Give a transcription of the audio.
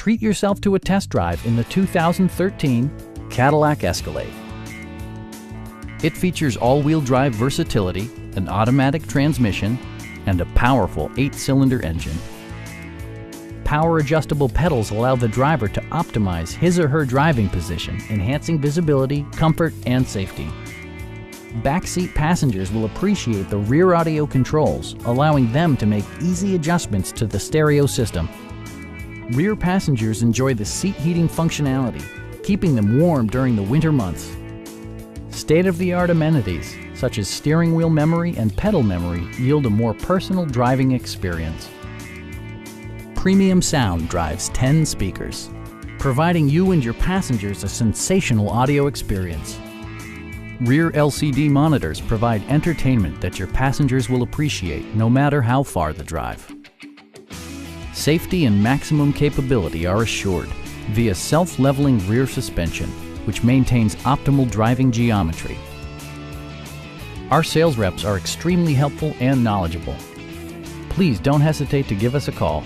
treat yourself to a test drive in the 2013 Cadillac Escalade. It features all-wheel drive versatility, an automatic transmission, and a powerful 8-cylinder engine. Power-adjustable pedals allow the driver to optimize his or her driving position, enhancing visibility, comfort, and safety. Backseat passengers will appreciate the rear audio controls, allowing them to make easy adjustments to the stereo system. Rear passengers enjoy the seat heating functionality, keeping them warm during the winter months. State-of-the-art amenities, such as steering wheel memory and pedal memory, yield a more personal driving experience. Premium sound drives 10 speakers, providing you and your passengers a sensational audio experience. Rear LCD monitors provide entertainment that your passengers will appreciate no matter how far the drive. Safety and maximum capability are assured via self-leveling rear suspension, which maintains optimal driving geometry. Our sales reps are extremely helpful and knowledgeable. Please don't hesitate to give us a call.